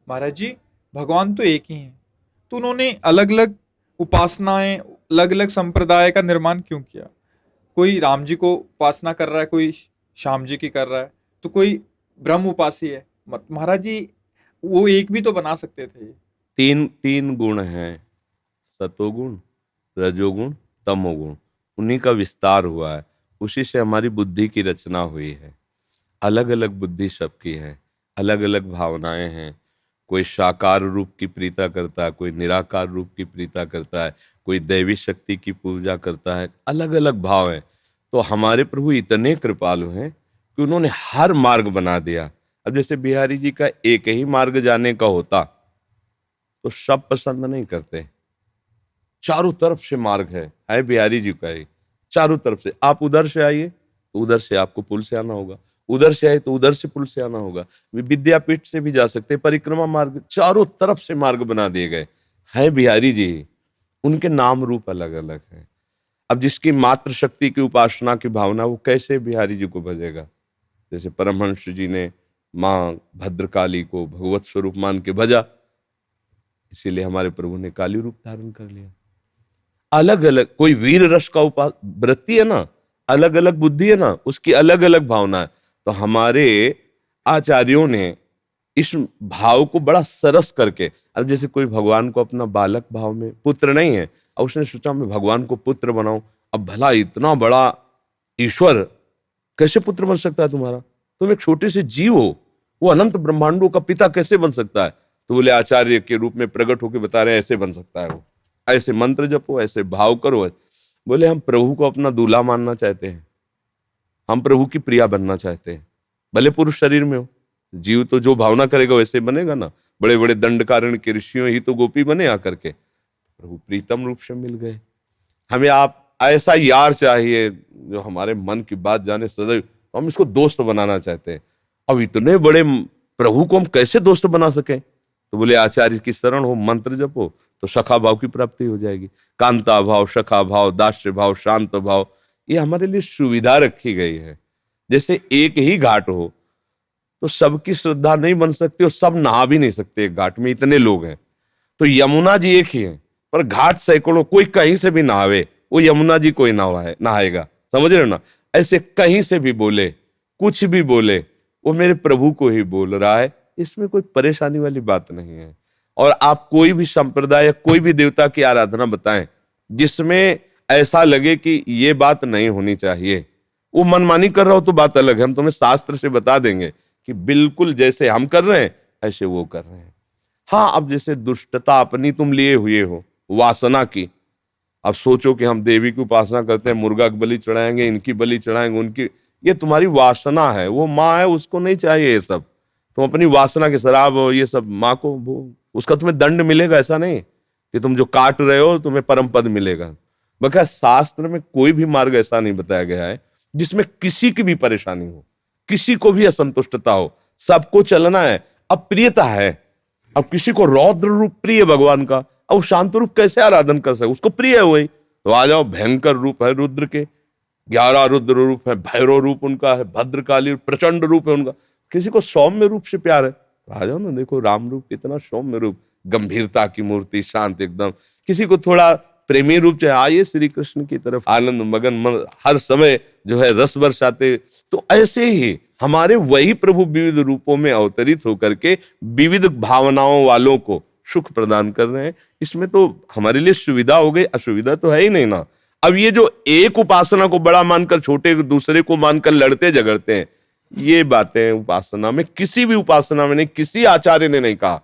महाराज जी, भगवान तो एक ही हैं, तो उन्होंने अलग अलग उपासनाएं, अलग अलग संप्रदाय का निर्माण क्यों किया? कोई राम जी को उपासना कर रहा है, कोई श्याम जी की कर रहा है, तो कोई ब्रह्म उपासी है। महाराज जी, वो एक भी तो बना सकते थे। तीन तीन गुण हैं, सतोगुण, रजोगुण, तमोगुण। उन्हीं का विस्तार हुआ है, उसी से हमारी बुद्धि की रचना हुई है। अलग अलग बुद्धि सबकी है, अलग अलग भावनाएं हैं। कोई साकार रूप की प्रीता करता है, कोई निराकार रूप की प्रीता करता है, कोई दैवी शक्ति की पूजा करता है। अलग अलग भाव हैं। तो हमारे प्रभु इतने कृपालु हैं कि उन्होंने हर मार्ग बना दिया। अब जैसे बिहारी जी का एक ही मार्ग जाने का होता तो सब पसंद नहीं करते। चारों तरफ से मार्ग है बिहारी जी का ही। चारों तरफ से आप उधर से आइए तो उधर से आपको पुल से आना होगा, उधर से आए तो उधर से पुल से आना होगा, विद्यापीठ से भी जा सकते, परिक्रमा मार्ग, चारों तरफ से मार्ग बना दिए गए हैं बिहारी जी ही। उनके नाम रूप अलग अलग है। अब जिसकी मात्र शक्ति की उपासना की भावना, वो कैसे बिहारी जी को भजेगा? जैसे परमहंस जी ने माँ भद्रकाली को भगवत स्वरूप मान के भजा, इसीलिए हमारे प्रभु ने काली रूप धारण कर लिया। अलग अलग, कोई वीर रस का वृत्ति है ना, अलग अलग बुद्धि है ना, उसकी अलग अलग भावना है। तो हमारे आचार्यों ने इस भाव को बड़ा सरस करके, अब जैसे कोई भगवान को अपना बालक भाव में, पुत्र नहीं है, और उसने सोचा मैं भगवान को पुत्र बनाऊं। अब भला इतना बड़ा ईश्वर कैसे पुत्र बन सकता है तुम्हारा? तुम एक छोटे से जीव हो, वो अनंत ब्रह्मांडों का पिता कैसे बन सकता है? तो बोले आचार्य के रूप में प्रकट होकर बता रहे हैं ऐसे बन सकता है वो। ऐसे मंत्र जपो, ऐसे भाव करो। बोले हम प्रभु को अपना दूल्हा मानना चाहते हैं, हम प्रभु की प्रिया बनना चाहते हैं। भले पुरुष शरीर में हो, जीव तो जो भावना करेगा वैसे बनेगा ना। बड़े बड़े दंडकारण्य के ऋषियों ही तो गोपी बने आकर के, प्रभु प्रीतम रूप से मिल गए। हमें आप ऐसा यार चाहिए जो हमारे मन की बात जाने सदैव, हम इसको दोस्त बनाना चाहते हैं। अब इतने बड़े प्रभु को हम कैसे दोस्त बना सके? तो बोले आचार्य की शरण हो, मंत्र जपो तो सखा भाव की प्राप्ति हो जाएगी। कांता भाव, सखा भाव, दास्य भाव, शांत भाव, ये हमारे लिए सुविधा रखी गई है। जैसे एक ही घाट हो तो सबकी श्रद्धा नहीं बन सकती और सब नहा भी नहीं सकते एक घाट में, इतने लोग हैं। तो यमुना जी एक ही है, पर घाट सैकड़ों, कोई कहीं से भी नहावे, वो यमुना जी कोई नहाएगा। समझ रहे हो ना? ऐसे कहीं से भी बोले, कुछ भी बोले, वो मेरे प्रभु को ही बोल रहा है। इसमें कोई परेशानी वाली बात नहीं है। और आप कोई भी संप्रदाय या कोई भी देवता की आराधना बताएं जिसमें ऐसा लगे कि ये बात नहीं होनी चाहिए, वो मनमानी कर रहा हो तो बात अलग है। हम तुम्हें शास्त्र से बता देंगे कि बिल्कुल जैसे हम कर रहे हैं ऐसे वो कर रहे हैं। हाँ, अब जैसे दुष्टता अपनी तुम लिए हुए हो वासना की, अब सोचो कि हम देवी की उपासना करते हैं, मुर्गा की बलि चढ़ाएंगे, इनकी बलि चढ़ाएंगे, उनकी, ये तुम्हारी वासना है। वो माँ है, उसको नहीं चाहिए ये सब। तुम अपनी वासना के शराब ये सब माँ को, उसका तुम्हें दंड मिलेगा। ऐसा नहीं कि तुम जो काट रहे हो तुम्हें परम पद मिलेगा। बल्कि शास्त्र में कोई भी मार्ग ऐसा नहीं बताया गया है जिसमें किसी की भी परेशानी हो, किसी को भी असंतुष्टता हो। सबको चलना है। अब प्रियता है, अब किसी को रौद्र रूप प्रिय भगवान का, अब शांत रूप कैसे आराधन कर सके? उसको प्रिय है वही, तो आ जाओ। भयंकर रूप है रुद्र के, 11 रुद्र रूप है, भैरव रूप उनका है, भद्रकाली प्रचंड रूप है उनका। किसी को सौम्य रूप से प्यार है तो आ जाओ ना, देखो राम रूप कितना सौम्य रूप, गंभीरता की मूर्ति, शांत एकदम। किसी को थोड़ा प्रेमी रूप चाहिए, आइए श्री कृष्ण की तरफ, आनंद मगन मन हर समय जो है रस बरसाते। तो ऐसे ही हमारे वही प्रभु विविध रूपों में अवतरित होकर के विविध भावनाओं वालों को सुख प्रदान कर रहे हैं। इसमें तो हमारे लिए सुविधा हो गई, असुविधा तो है ही नहीं ना। अब ये जो एक उपासना को बड़ा मानकर छोटे दूसरे को मानकर लड़ते झगड़ते हैं, ये बातें उपासना में, किसी भी उपासना में नहीं, किसी आचार्य ने नहीं कहा